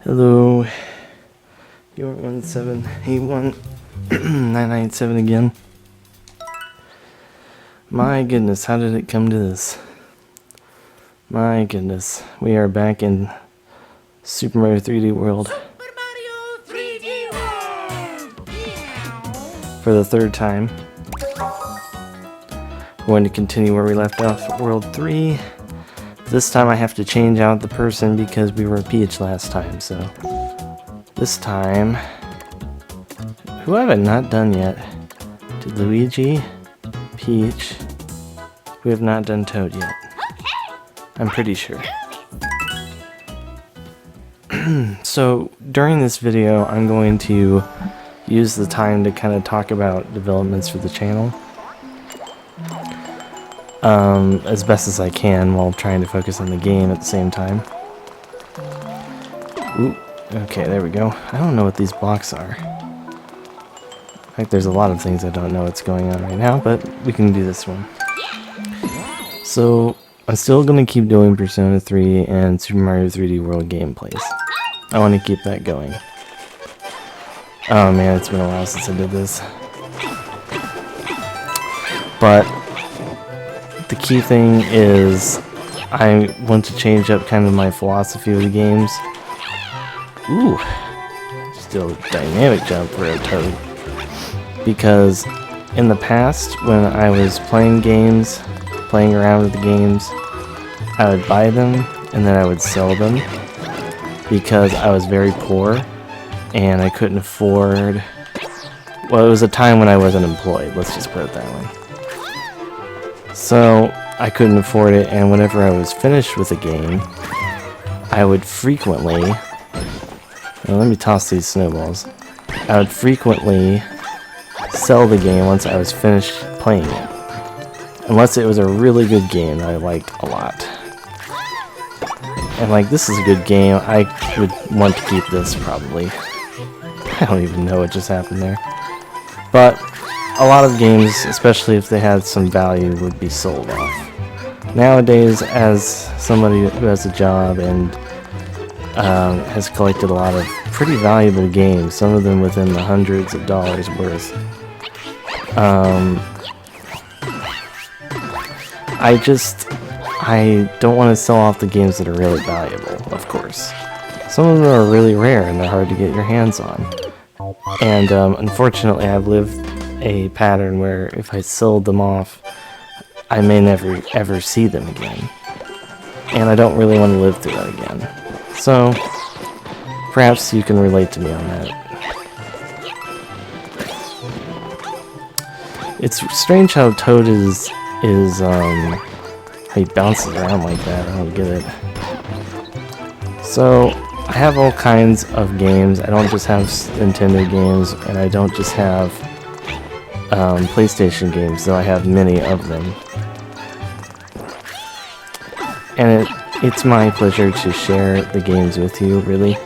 Hello, Yort 1781997 again. My goodness, how did it come to this? My goodness, we are back in Super Mario 3D World. Super Mario 3D World! For the third time. We're going to continue where we left off at World 3. This time I have to change out the person because we were Peach last time, so... This time... Who have I not done yet? Did Luigi? Peach? We have not done Toad yet. I'm pretty sure. So, during this video, I'm going to use the time to kind of talk about developments for the channel. As best as I can while trying to focus on the game at the same time. Ooh, okay, there we go. I don't know what these blocks are. In fact, there's a lot of things I don't know what's going on right now, but we can do this one. So, I'm still going to keep doing Persona 3 and Super Mario 3D World gameplays. I want to keep that going. Oh man, it's been a while since I did this. But the key thing is I want to change up kind of my philosophy of the games. Ooh, still a dynamic jump for a Toad. Because in the past, when I was playing games, playing around with the games, I would buy them and then I would sell them because I was very poor and I couldn't afford... Well, it was a time when I wasn't employed, let's just put it that way. So, I couldn't afford it, and whenever I was finished with a game, I would frequently... Well, let me toss these snowballs. I would frequently sell the game once I was finished playing it. Unless it was a really good game that I liked a lot. And like, this is a good game, I would want to keep this probably. I don't even know what just happened there. But a lot of games, especially if they had some value, would be sold off. Nowadays, as somebody who has a job and has collected a lot of pretty valuable games, some of them within the hundreds of dollars worth, I don't want to sell off the games that are really valuable, of course. Some of them are really rare and they're hard to get your hands on. And unfortunately, I've lived a pattern where if I sold them off, I may never ever see them again. And I don't really want to live through that again. So, perhaps you can relate to me on that. It's strange how Toad is how he bounces around like that. I don't get it. So, I have all kinds of games. I don't just have Nintendo games, and I don't just have PlayStation games, though I have many of them. And it's my pleasure to share the games with you, really.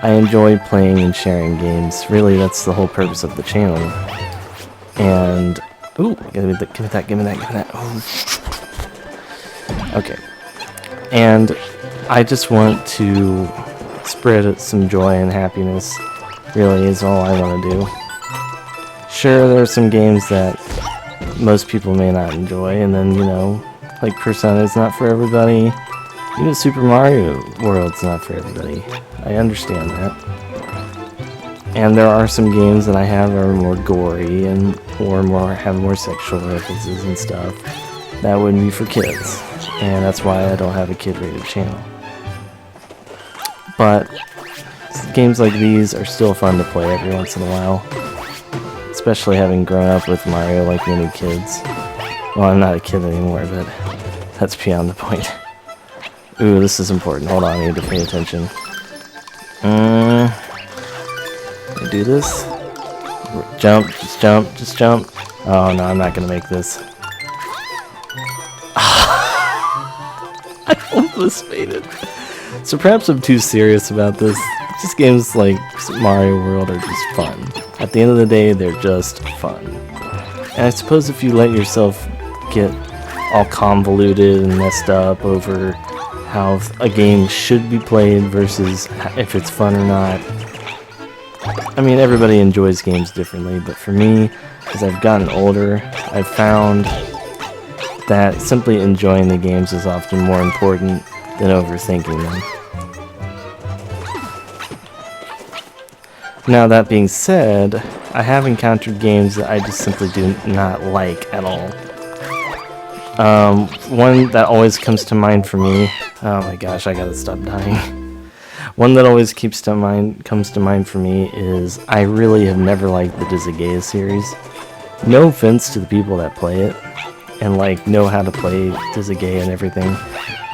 I enjoy playing and sharing games. Really, that's the whole purpose of the channel. And... Ooh, give me that. Oh. Okay. And I just want to spread some joy and happiness, really, is all I want to do. Sure, there are some games that most people may not enjoy, and then, you know, like Persona is not for everybody. Even Super Mario World's not for everybody. I understand that. And there are some games that I have are more gory and have more sexual references and stuff. That wouldn't be for kids. And that's why I don't have a kid-rated channel. But games like these are still fun to play every once in a while. Especially having grown up with Mario like many kids. Well, I'm not a kid anymore, but that's beyond the point. Ooh, this is important. Hold on, I need to pay attention. Do this? Jump, just jump. Oh no, I'm not gonna make this. I almost made it. So perhaps I'm too serious about this. Just games like Mario World are just fun. At the end of the day, they're just fun. And I suppose if you let yourself get all convoluted and messed up over how a game should be played versus if it's fun or not. I mean, everybody enjoys games differently, but for me, as I've gotten older, I've found that simply enjoying the games is often more important than overthinking them. Now, that being said, I have encountered games that I just simply do not like at all. One that always comes to mind for me, oh my gosh, I gotta stop dying. One that always comes to mind for me is I really have never liked the Disgaea series. No offense to the people that play it and like know how to play Disgaea and everything.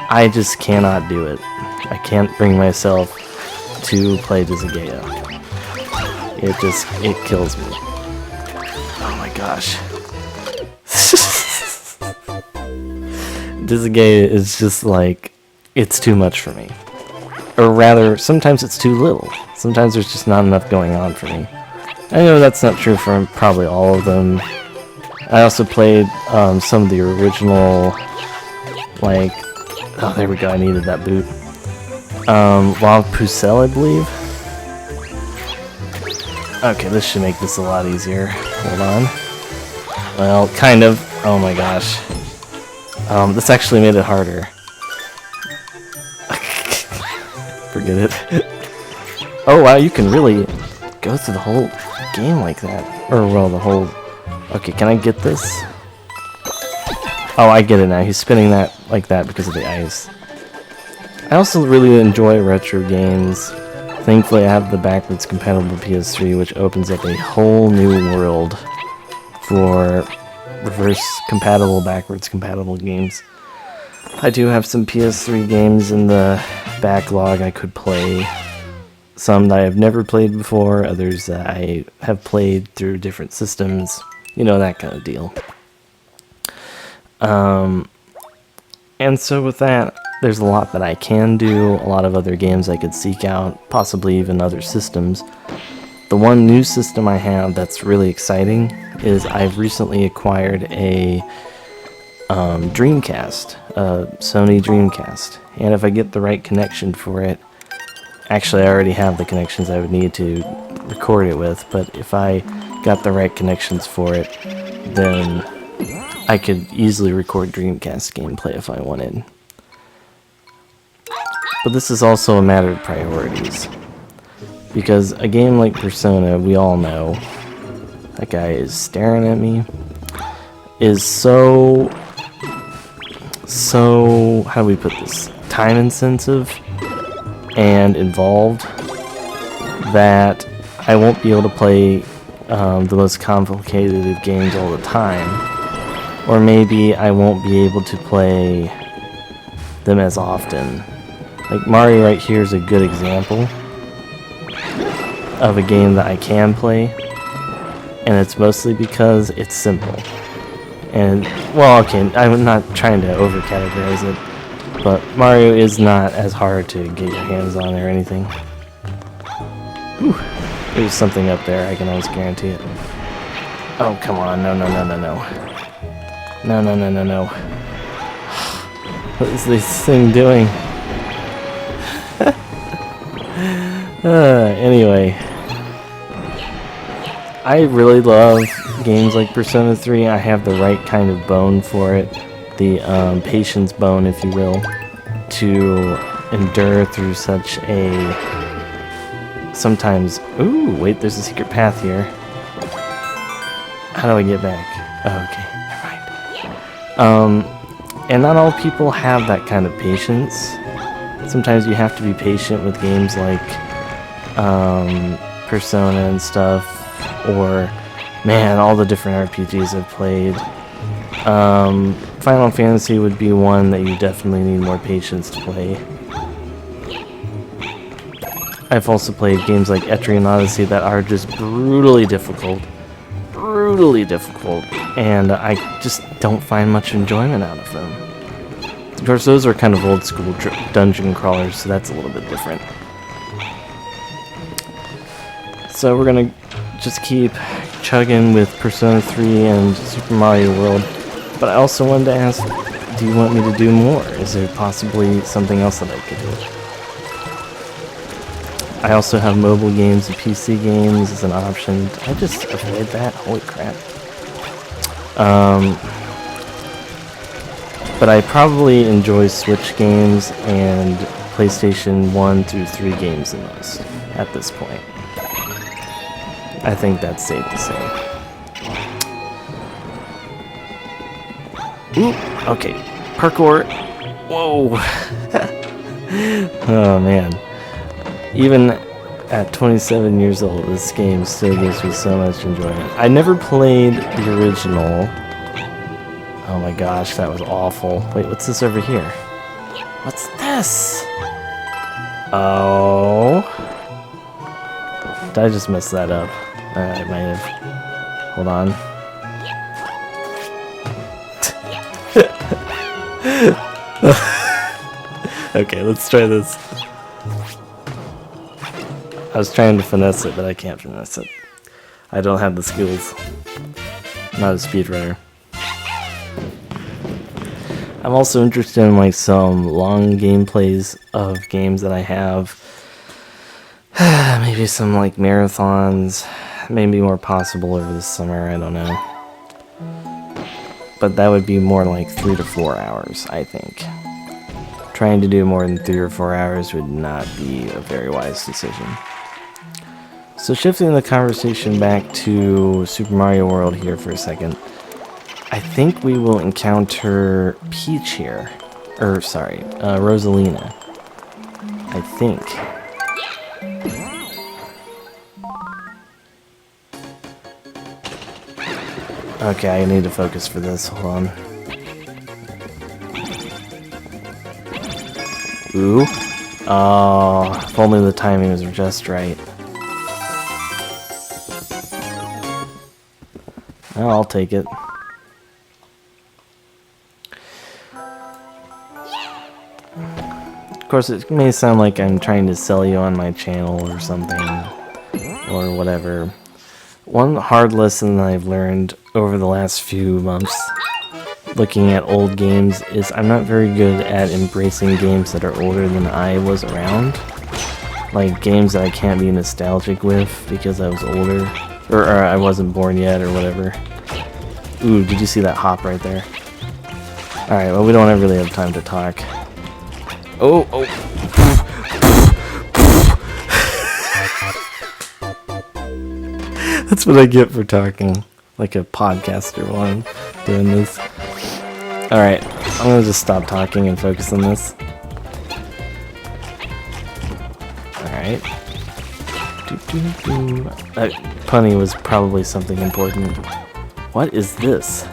I just cannot do it. I can't bring myself to play Disgaea. It kills me. Oh my gosh. Disgaea is just like, it's too much for me. Or rather, sometimes it's too little. Sometimes there's just not enough going on for me. I know that's not true for probably all of them. I also played some of the original, like, oh, there we go, I needed that boot. Wild Pucelle, I believe. Okay, this should make this a lot easier. Hold on. Well, kind of. Oh my gosh. This actually made it harder. Forget it. Oh wow, you can really go through the whole game like that. Or, well, the whole... Okay, can I get this? Oh, I get it now. He's spinning that like that because of the ice. I also really enjoy retro games. Thankfully, I have the backwards compatible PS3, which opens up a whole new world for reverse compatible, backwards compatible games. I do have some PS3 games in the backlog I could play. Some that I have never played before, others that I have played through different systems. You know, that kind of deal. And so with that, there's a lot that I can do, a lot of other games I could seek out, possibly even other systems. The one new system I have that's really exciting is I've recently acquired a Dreamcast, a Sony Dreamcast. And if I get the right connection for it, actually I already have the connections I would need to record it with, but if I got the right connections for it, then I could easily record Dreamcast gameplay if I wanted. But this is also a matter of priorities. Because a game like Persona, we all know, that guy is staring at me, is so, how do we put this, time intensive and involved that I won't be able to play the most complicated of games all the time. Or maybe I won't be able to play them as often. Like Mario right here is a good example of a game that I can play, and it's mostly because it's simple. And, well, okay, I'm not trying to over-categorize it, but Mario is not as hard to get your hands on or anything. Whew. There's something up there, I can almost guarantee it. Oh, come on, no. No. What is this thing doing? Anyway. I really love games like Persona 3. I have the right kind of bone for it. The patience bone, if you will. To endure through such a... Sometimes... Ooh, wait, there's a secret path here. How do I get back? Oh, okay. And not all people have that kind of patience. Sometimes you have to be patient with games like Persona and stuff, or man, all the different RPGs I've played. Final Fantasy would be one that you definitely need more patience to play. I've also played games like Etrian Odyssey that are just brutally difficult, and I just don't find much enjoyment out of them. Of course, those are kind of old school dungeon crawlers, so that's a little bit different. So we're gonna just keep chugging with Persona 3 and Super Mario World, but I also wanted to ask, do you want me to do more? Is there possibly something else that I could do? I also have mobile games and PC games as an option. Did I just avoid that? Holy crap. But I probably enjoy Switch games and PlayStation 1 through 3 games the most at this point. I think that's safe to say. Ooh, okay. Parkour. Whoa. Oh man. Even at 27 years old, this game still gives me so much enjoyment. I never played the original. Oh my gosh, that was awful. Wait, what's this over here? What's this? Oh. Did I just mess that up? I might have. Hold on. Okay, let's try this. I was trying to finesse it, but I can't finesse it. I don't have the skills. I'm not a speedrunner. I'm also interested in like some long gameplays of games that I have. Maybe some like marathons. Maybe more possible over the summer, I don't know. But that would be more like 3 to 4 hours, I think. Trying to do more than 3 or 4 hours would not be a very wise decision. So shifting the conversation back to Super Mario World here for a second. I think we will encounter Peach here. Sorry, Rosalina. I think. Okay, I need to focus for this. Hold on. Ooh. Oh, if only the timing was just right. Well, I'll take it. Of course, it may sound like I'm trying to sell you on my channel or something, or whatever. One hard lesson that I've learned over the last few months looking at old games is I'm not very good at embracing games that are older than I was around. Like games that I can't be nostalgic with because I was older, or I wasn't born yet, or whatever. Ooh, did you see that hop right there? Alright, well we don't really have time to talk. Oh, oh. That's what I get for talking like a podcaster while I'm doing this. Alright, I'm gonna just stop talking and focus on this. Alright. That punny was probably something important. What is this?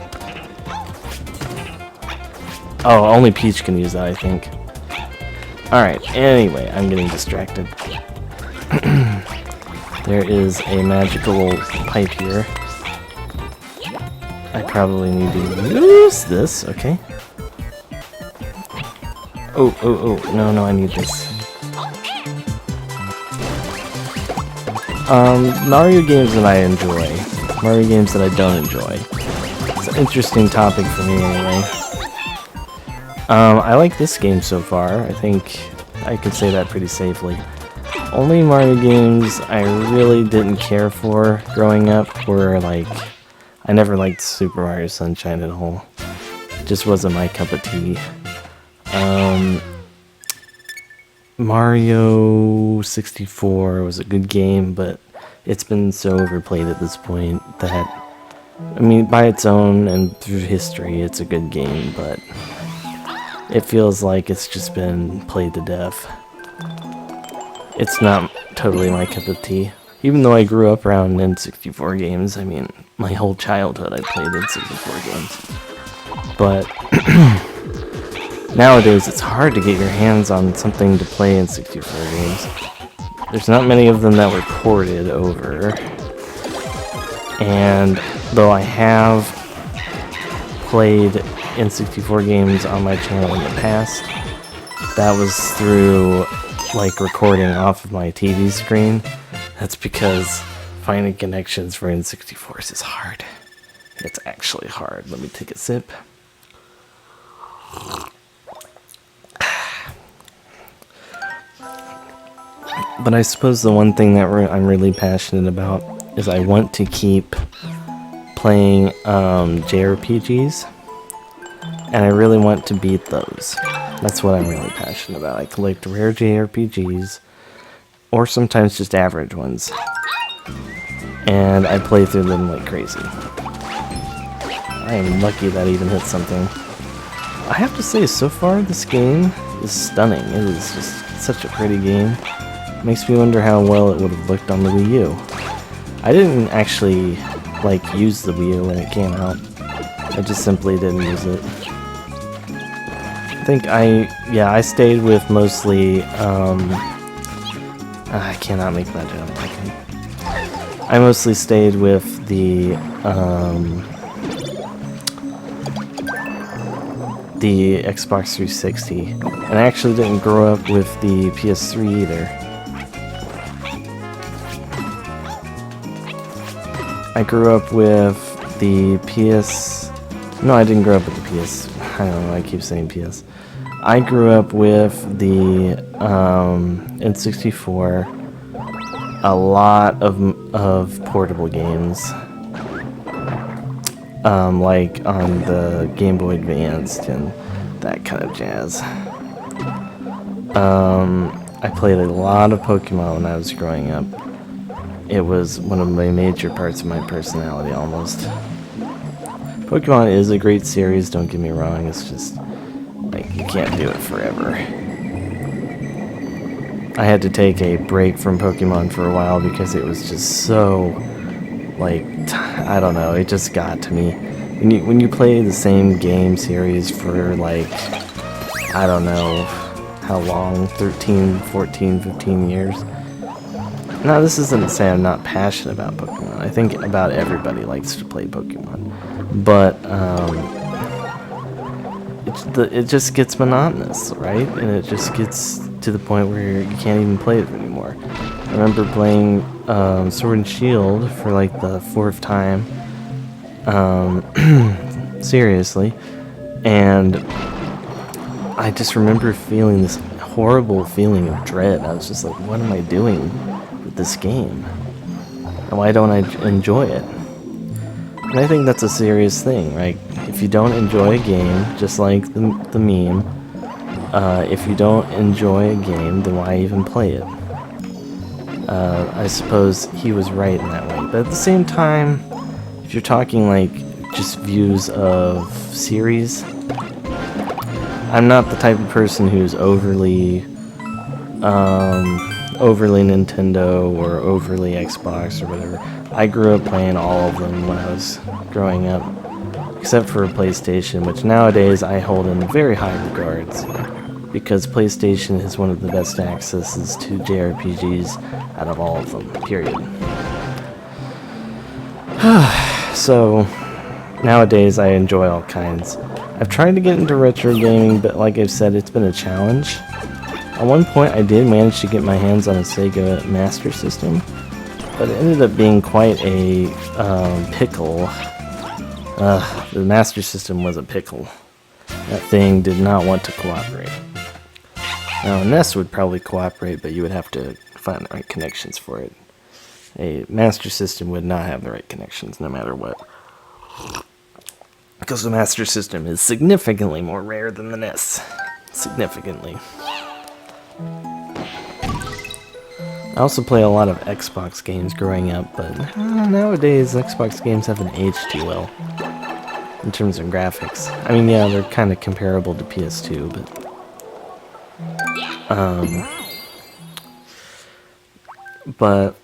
Oh, only Peach can use that, I think. Alright, anyway, I'm getting distracted. There is a magical pipe here. I probably need to use this, okay. Oh, oh, oh, no, I need this. Mario games that I enjoy. Mario games that I don't enjoy. It's an interesting topic for me anyway. I like this game so far. I think I could say that pretty safely. Only Mario games I really didn't care for growing up were like... I never liked Super Mario Sunshine at all. It just wasn't my cup of tea. Mario 64 was a good game, but it's been so overplayed at this point that... I mean, by its own and through history, it's a good game, but... it feels like it's just been played to death. It's not totally my cup of tea. Even though I grew up around N64 games, I mean, my whole childhood I played N64 games. But nowadays it's hard to get your hands on something to play in 64 games. There's not many of them that were ported over. And though I have played N64 games on my channel in the past, that was through like recording off of my TV screen. That's because finding connections for N64s is hard. It's actually hard. Let me take a sip. But I suppose the one thing that I'm really passionate about is I want to keep playing JRPGs, and I really want to beat those. That's what I'm really passionate about. I collect rare JRPGs, or sometimes just average ones, and I play through them like crazy. I am lucky that I even hit something. I have to say, so far this game is stunning. It is just such a pretty game. Makes me wonder how well it would have looked on the Wii U. I didn't actually use the Wii U when it came out. I just simply didn't use it. I think I stayed with mostly I cannot make that jump. Okay. I mostly stayed with the Xbox 360, and I actually didn't grow up with the PS3 either. I grew up with the PS... No, I didn't grow up with the PS. I don't know, I keep saying PS. I grew up with the N64, a lot of portable games, like on the Game Boy Advanced and that kind of jazz. I played a lot of Pokemon when I was growing up. It was one of my major parts of my personality, almost. Pokemon is a great series, don't get me wrong, it's just, you can't do it forever. I had to take a break from Pokemon for a while because it was just so, I don't know, it just got to me. When you play the same game series for, I don't know how long, 13, 14, 15 years. Now, this isn't to say I'm not passionate about Pokemon. I think about everybody likes to play Pokemon. But, it just gets monotonous, right? And it just gets to the point where you can't even play it anymore. I remember playing Sword and Shield for, the 4th time. Seriously. And I just remember feeling this horrible feeling of dread. I was just like, what am I doing with this game? And why don't I enjoy it? And I think that's a serious thing, right? If you don't enjoy a game, just like the meme, if you don't enjoy a game, then why even play it? I suppose he was right in that way. But at the same time, if you're talking just views of series, I'm not the type of person who's overly Nintendo or overly Xbox or whatever. I grew up playing all of them when I was growing up, except for PlayStation, which nowadays I hold in very high regards, because PlayStation is one of the best accesses to JRPGs out of all of them, period. So, nowadays I enjoy all kinds. I've tried to get into retro gaming, but like I've said, it's been a challenge. At one point I did manage to get my hands on a Sega Master System, but it ended up being quite a pickle. The Master System was a pickle. That thing did not want to cooperate. Now a NES would probably cooperate, but you would have to find the right connections for it. A Master System would not have the right connections no matter what. Because the Master System is significantly more rare than the NES. Significantly. I also play a lot of Xbox games growing up, but nowadays Xbox games haven't aged too well in terms of graphics. I mean, yeah, they're kind of comparable to PS2, but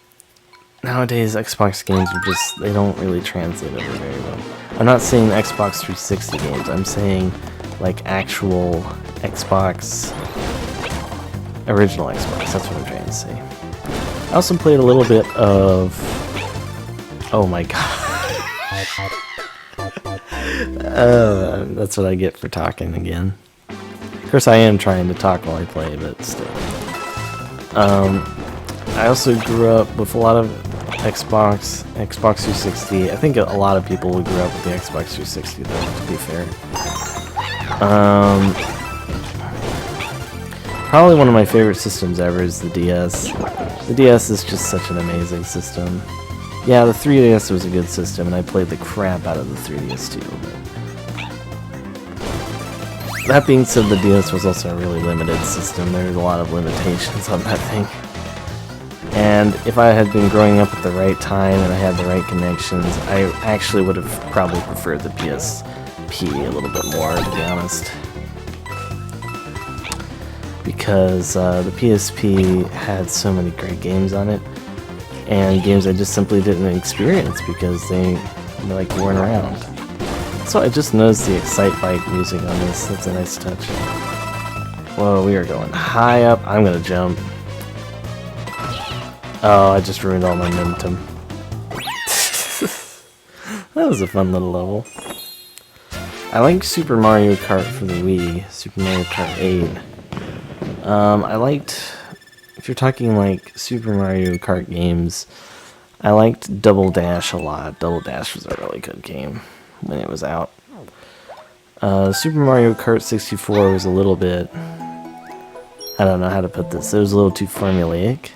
nowadays Xbox games are just, they don't really translate over very well. I'm not saying Xbox 360 games, I'm saying actual Xbox, original Xbox, that's what I'm trying to say. I also played a little bit of... Oh my god. That's what I get for talking again. Of course I am trying to talk while I play, but still. I also grew up with a lot of Xbox 360. I think a lot of people would grow up with the Xbox 360 though, to be fair. Probably one of my favorite systems ever is the DS. The DS is just such an amazing system. Yeah, the 3DS was a good system, and I played the crap out of the 3DS too. That being said, the DS was also a really limited system. There's a lot of limitations on that thing. And if I had been growing up at the right time and I had the right connections, I actually would have probably preferred the PSP a little bit more, to be honest. Because the PSP had so many great games on it, and games I just simply didn't experience because they like weren't around. So I just noticed the Excite Bike music on this. That's a nice touch. Whoa, we are going high up. I'm gonna jump. Oh, I just ruined all my momentum. That was a fun little level. I like Super Mario Kart for the Wii, Super Mario Kart 8. I liked, if you're talking like Super Mario Kart games, I liked Double Dash a lot. Double Dash was a really good game when it was out. Super Mario Kart 64 was a little bit, I don't know how to put this, it was a little too formulaic.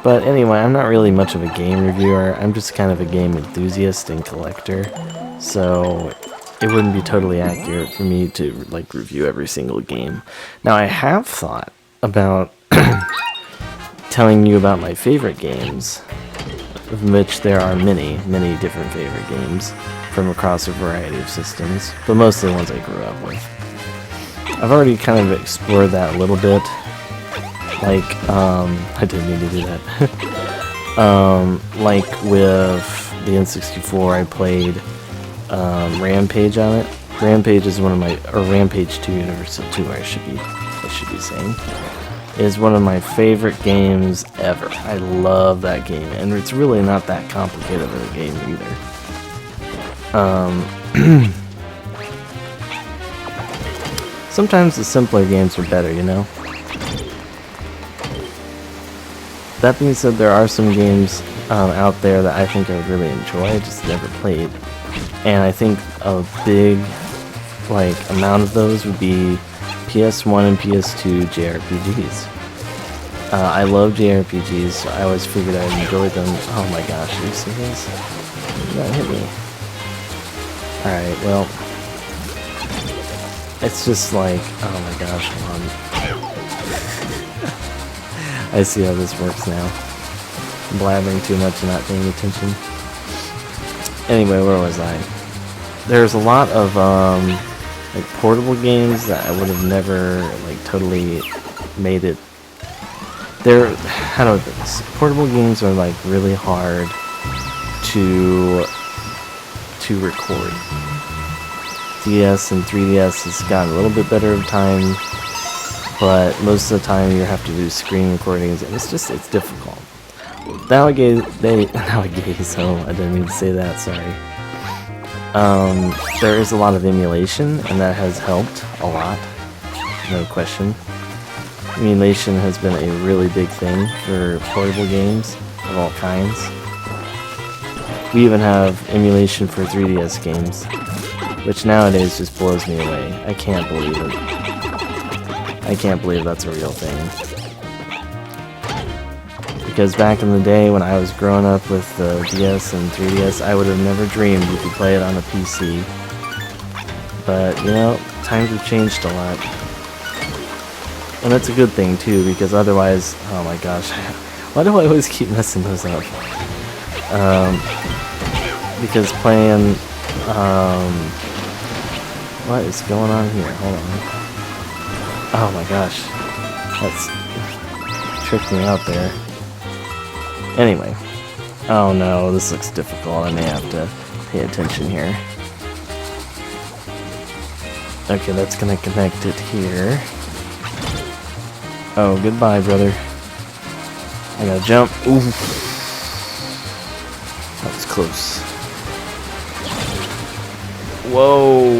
But anyway, I'm not really much of a game reviewer, I'm just kind of a game enthusiast and collector, so it wouldn't be totally accurate for me to like review every single game. Now I have thought about telling you about my favorite games, of which there are many, many different favorite games from across a variety of systems, but mostly ones I grew up with. I've already kind of explored that a little bit. Like, I didn't mean to do that. Like with the N64, I played Rampage on it. Rampage is one of my, or Rampage 2, Universal 2, I should be saying, is one of my favorite games ever. I love that game, and it's really not that complicated of a game either. Sometimes the simpler games are better, you know? That being said, there are some games out there that I think I would really enjoy, I just never played. And I think a big amount of those would be PS1 and PS2 JRPGs. I love JRPGs, so I always figured I'd enjoy them. Oh my gosh, are you serious? That hit me. Alright, well, it's just like, oh my gosh, hold on. I see how this works now. I'm blabbering too much and not paying attention. Anyway, where was I? There's a lot of like portable games that I would have never like totally made it. How do I put this? Portable games are like really hard to record. DS and 3DS has gotten a little bit better of time, but most of the time you have to do screen recordings, and it's difficult. Nowadays, oh, I didn't mean to say that, sorry. There is a lot of emulation, and that has helped a lot, no question. Emulation has been a really big thing for portable games of all kinds. We even have emulation for 3DS games, which nowadays just blows me away. I can't believe it. I can't believe that's a real thing. Because back in the day when I was growing up with the DS and 3DS, I would have never dreamed you could play it on a PC. But, you know, times have changed a lot. And that's a good thing too, because otherwise, oh my gosh, why do I always keep messing those up? Because playing, what is going on here? Hold on. Oh my gosh, that's tricked me out there. Anyway, oh no, this looks difficult. I may have to pay attention here. Okay, that's gonna connect it here. Oh, goodbye, brother. I gotta jump. Ooh. That was close. Whoa.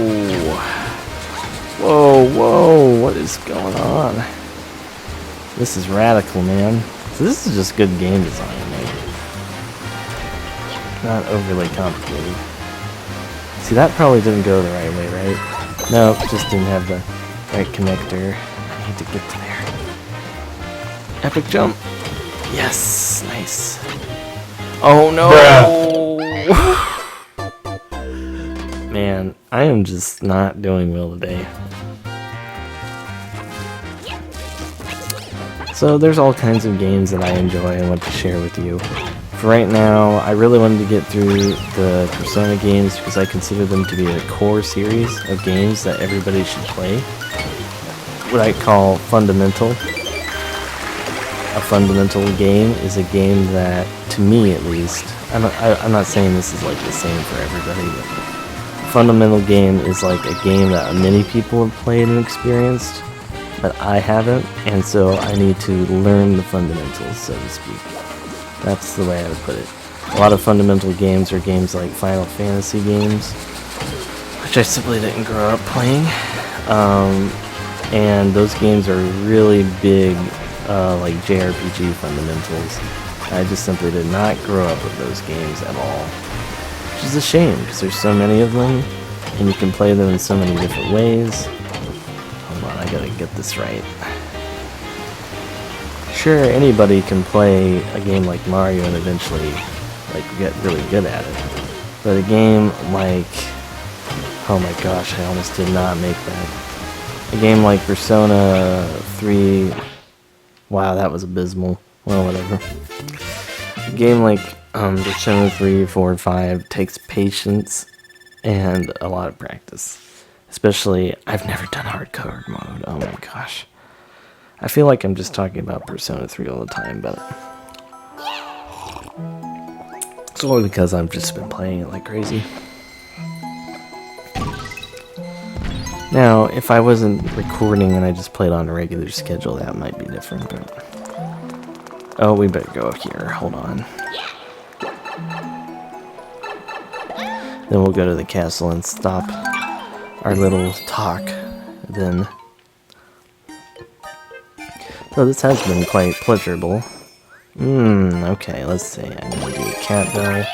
Whoa, whoa, what is going on? This is radical, man. So this is just good game design, like, not overly complicated. See, that probably didn't go the right way, right? Nope, just didn't have the right connector. I need to get to there. Epic jump. Yes, nice. Oh no! Man, I am just not doing well today. So there's all kinds of games that I enjoy and want to share with you. For right now, I really wanted to get through the Persona games because I consider them to be a core series of games that everybody should play. What I call fundamental. A fundamental game is a game that, to me at least, I'm not saying this is like the same for everybody, but a fundamental game is like a game that many people have played and experienced, but I haven't, and so I need to learn the fundamentals, so to speak. That's the way I would put it. A lot of fundamental games are games like Final Fantasy games, which I simply didn't grow up playing, and those games are really big, like JRPG fundamentals. I just simply did not grow up with those games at all, which is a shame because there's so many of them and you can play them in so many different ways. Hold on, I gotta get this right. Sure, anybody can play a game like Mario and eventually like get really good at it, but a game like, oh my gosh, I almost did not make that. A game like Persona 3, wow, that was abysmal. Well, whatever. A game like Persona 3, 4, and 5 takes patience and a lot of practice. Especially, I've never done hardcore mode. Oh my gosh. I feel like I'm just talking about Persona 3 all the time, but it's only because I've just been playing it like crazy. Now, if I wasn't recording and I just played on a regular schedule, that might be different, but... Oh, we better go here. Hold on. Then we'll go to the castle and stop our little talk. Then... So this has been quite pleasurable. Okay, let's see. I'm gonna do a cat bell.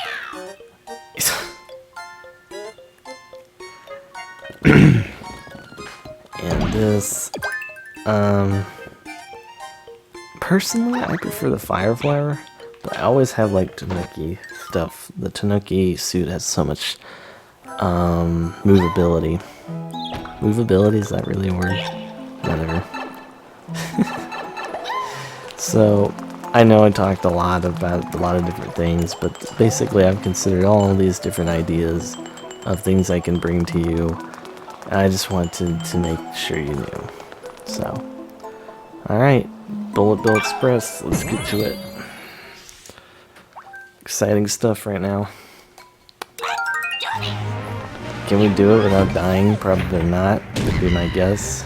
And this, personally, I prefer the fire flower, but I always have like Tanuki stuff. The Tanuki suit has so much, movability. Movability, is that really a word? Whatever. So, I know I talked a lot about a lot of different things, but basically I've considered all these different ideas of things I can bring to you. I just wanted to make sure you knew. So, alright, Bullet Bill Express, let's get to it. Exciting stuff right now. Can we do it without dying? Probably not, would be my guess.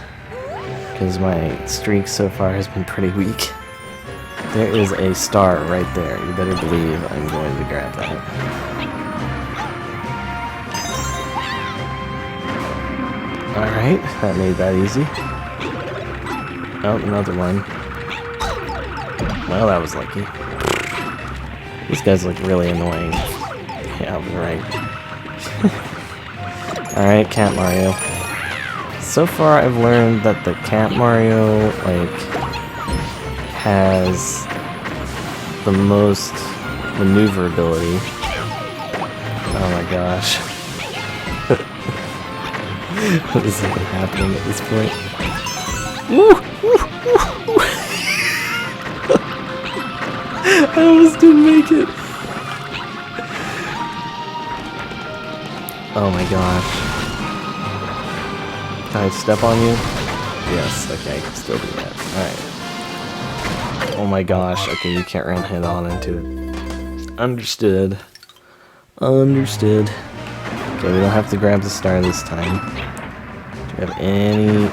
Because my streak so far has been pretty weak. There is a star right there. You better believe I'm going to grab that. Alright, that made that easy. Oh, another one. Well, that was lucky. These guys look really annoying. Yeah, I was right. Alright, Cat Mario. So far, I've learned that the Cat Mario, like, has the most maneuverability. Oh my gosh. What is even happening at this point? Woo! I almost didn't make it. Oh my gosh. Can I step on you? Yes, okay, I can still do that. Alright. Oh my gosh, okay, you can't run head on into it. Understood. Understood. Okay, we don't have to grab the star this time. Do we have any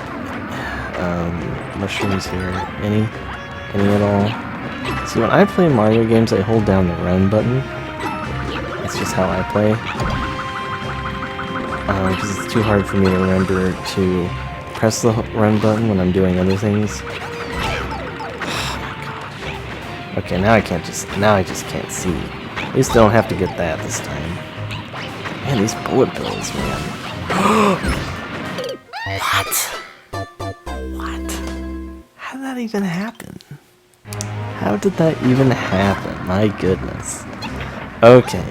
mushrooms here? Any at all? See, when I play Mario games, I hold down the run button. That's just how I play. Because it's too hard for me to remember to press the run button when I'm doing other things. Okay, now I just can't see. At least I don't have to get that this time. Man, these bullet bills, man. What? What? How did that even happen? How did that even happen? My goodness. Okay.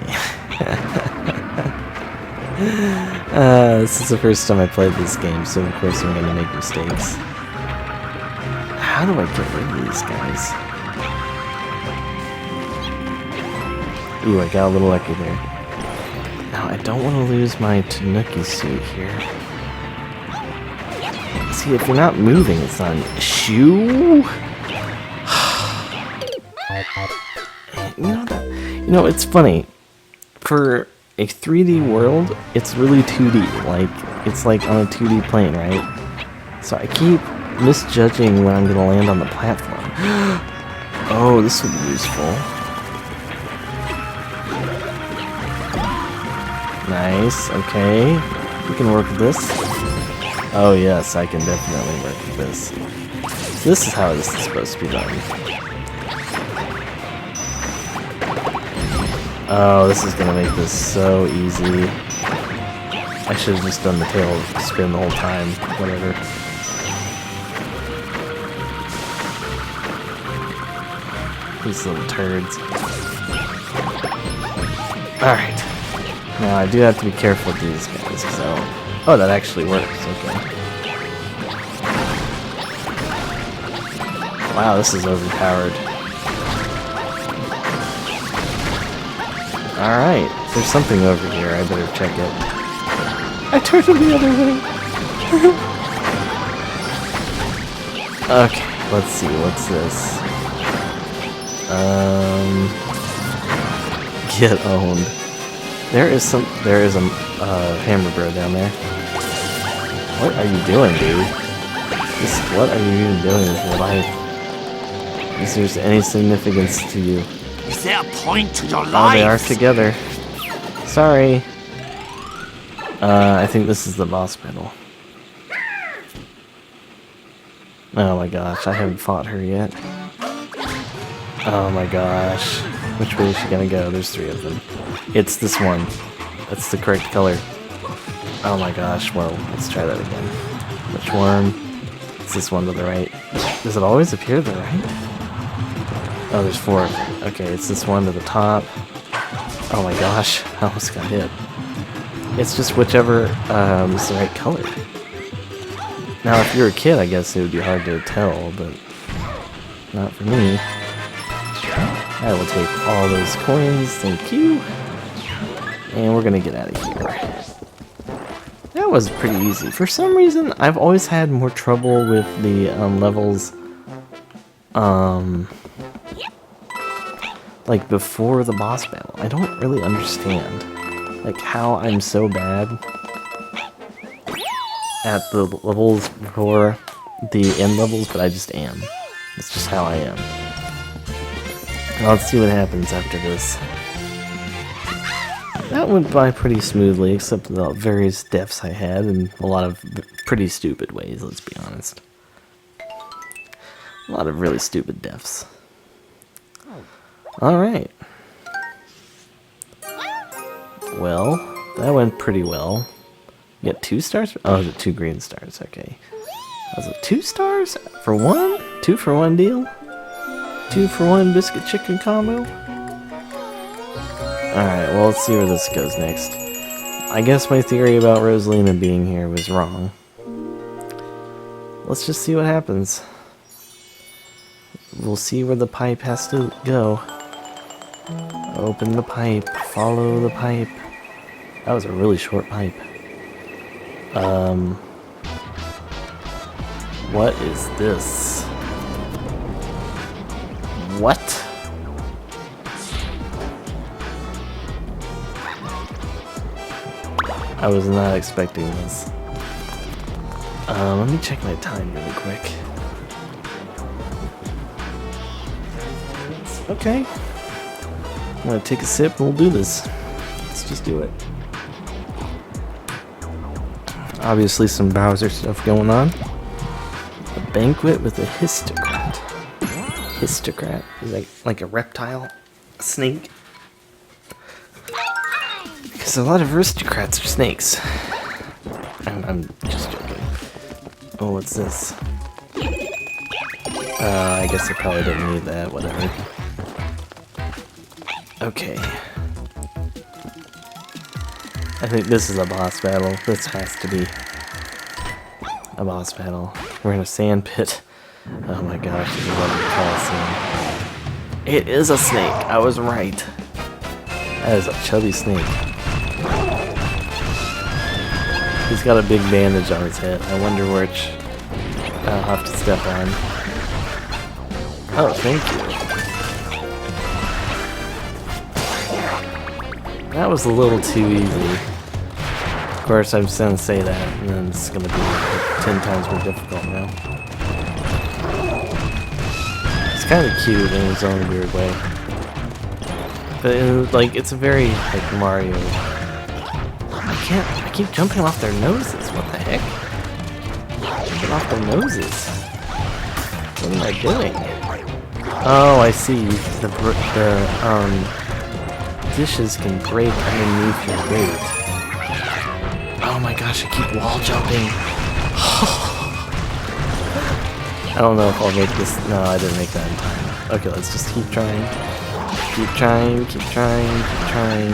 This is the first time I played this game, so of course I'm gonna make mistakes. How do I get rid of these guys? Ooh, I got a little lucky there. Now, I don't want to lose my Tanuki suit here. See, if you're not moving, it's not an issue. You know, it's funny. For a 3D world, it's really 2D. Like, it's like on a 2D plane, right? So I keep misjudging when I'm going to land on the platform. Oh, this would be useful. Nice, okay. We can work with this. Oh yes, I can definitely work with this. So this is how this is supposed to be done. Oh, this is gonna make this so easy. I should have just done the tail spin the whole time. Whatever. These little turds. Alright. Now I do have to be careful with these guys, because I don't... Oh, that actually works, okay. Wow, this is overpowered. Alright, there's something over here, I better check it. I turned it the other way! Okay, let's see, what's this? Get owned. There is a hammer bro down there. What are you doing, dude? What are you even doing with your life? Is there any significance to you? Is there a point to your life? Oh, they are together. Sorry. I think this is the boss battle. Oh my gosh, I haven't fought her yet. Oh my gosh. Which way is she gonna go? There's 3 of them. It's this one. That's the correct color. Oh my gosh, well, let's try that again. Which one? It's this one to the right. Does it always appear to the right? Oh, there's 4 of them. Okay, it's this one to the top. Oh my gosh, I almost got hit. It's just whichever is the right color. Now, if you're a kid, I guess it would be hard to tell, but not for me. I will take all those coins, thank you. And we're gonna get out of here. That was pretty easy. For some reason, I've always had more trouble with the levels, like before the boss battle. I don't really understand, like, how I'm so bad at the levels before the end levels, but I just am. It's just how I am. Now let's see what happens after this. That went by pretty smoothly, except the various deaths I had, in a lot of pretty stupid ways, let's be honest. A lot of really stupid deaths. Alright. Well, that went pretty well. You get 2 stars? Oh, the 2 green stars, okay. Was it 2 stars? For 1? 2 for 1 deal? 2 for 1 biscuit chicken combo? Alright, well, let's see where this goes next. I guess my theory about Rosalina being here was wrong. Let's just see what happens. We'll see where the pipe has to go. Open the pipe. Follow the pipe. That was a really short pipe. What is this? What? I was not expecting this. Let me check my time really quick. Okay. I'm gonna take a sip and we'll do this. Let's just do it. Obviously some Bowser stuff going on. A banquet with a histocrat. Histocrat is like a reptile, a snake. Because a lot of aristocrats are snakes. I'm just joking. Oh, what's this? I guess I probably didn't need that, whatever. Okay. I think this is a boss battle. This has to be a boss battle. We're in a sand pit. Oh my gosh, this is what we call a sand. It is a snake. I was right. That is a chubby snake. He's got a big bandage on his head. I wonder which I'll have to step on. Oh, thank you. That was a little too easy. Of course, I'm going to say that, and then it's going to be like 10 times more difficult now. It's kind of cute in its own weird way. But like, it's a very like Mario. I keep jumping off their noses. What the heck? Get off their noses. What am I doing? Oh, I see. The dishes can break underneath your weight. Oh my gosh! I keep wall jumping. I don't know if I'll make this. No, I didn't make that in time. Okay, let's just keep trying. Keep trying, keep trying, keep trying.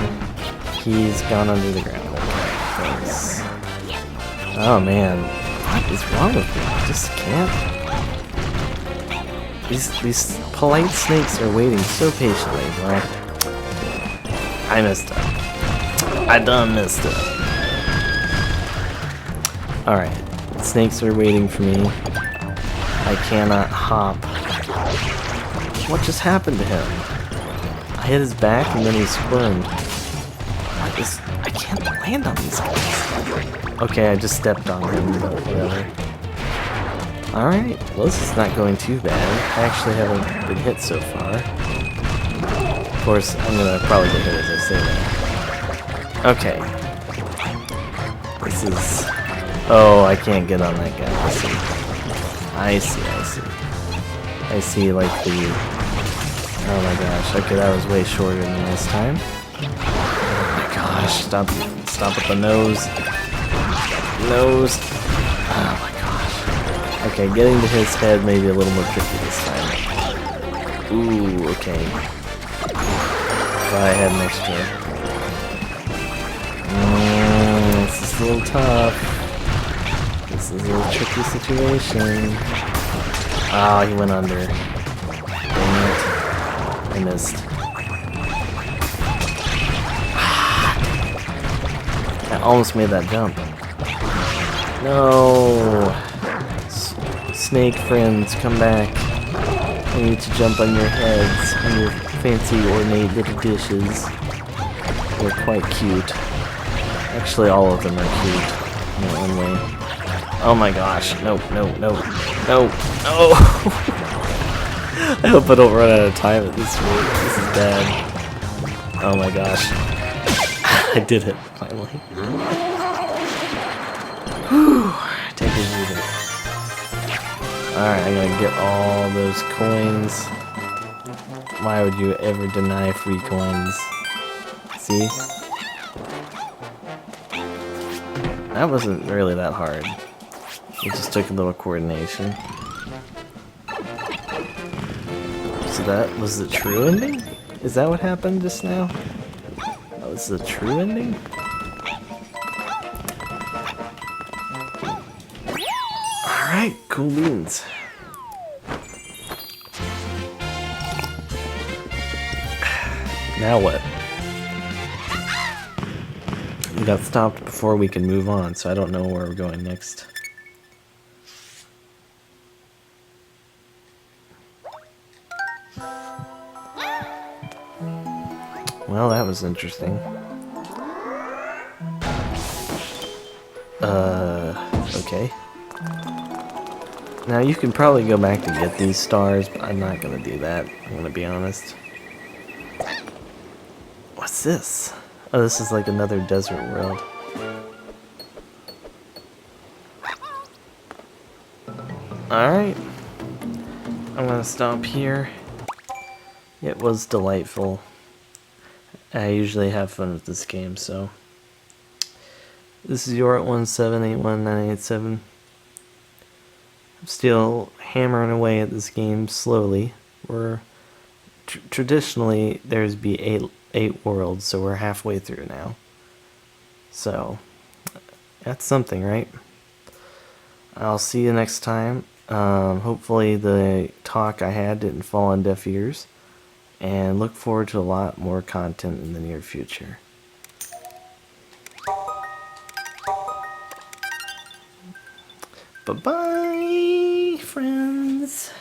He's gone under the ground. Okay, thanks. Oh man, what is wrong with me? I just can't. These polite snakes are waiting so patiently. Well, I messed up. I done messed up. Alright, snakes are waiting for me. I cannot hop. What just happened to him? I hit his back and then he squirmed. What is... I can't land on these guys. Okay, I just stepped on him, but whatever. Alright, well this is not going too bad. I actually haven't been hit so far. Of course, I'm gonna probably get hit as I say that. Okay. This is... Oh, I can't get on that guy. I see. I see, like the... Oh my gosh, okay, that was way shorter than last time. Oh my gosh, stop with the nose. Nose. Oh my gosh. Okay, getting to his head may be a little more tricky this time. Ooh, okay. Thought I had an extra. This is a little tough. This is a little tricky situation. Oh, he went under. Dang it. I missed. I almost made that jump. No! Snake friends, come back. I need to jump on your heads, on your fancy ornate little dishes. They're quite cute. Actually, all of them are cute in their own way. Oh my gosh, no. I hope I don't run out of time at this rate. This is bad. Oh my gosh. I did it, finally. Whew. Take a breather. Alright, I'm gonna get all those coins. Why would you ever deny free coins? See? That wasn't really that hard. It just took a little coordination. So that was the true ending? Is that what happened just now? That was the true ending? Alright, cool beans. Now what? We got stopped before we can move on, so I don't know where we're going next. Well, that was interesting. Okay. Now you can probably go back to get these stars, but I'm not gonna do that. I'm gonna be honest. What's this? Oh, this is like another desert world. Alright. I'm gonna stop here. It was delightful. I usually have fun with this game, so This is Yort 1781987. I'm still hammering away at this game slowly. We're traditionally there's be eight worlds, so we're halfway through now. So that's something, right? I'll see you next time. Hopefully the talk I had didn't fall on deaf ears, and look forward to a lot more content in the near future. Bye-bye, friends.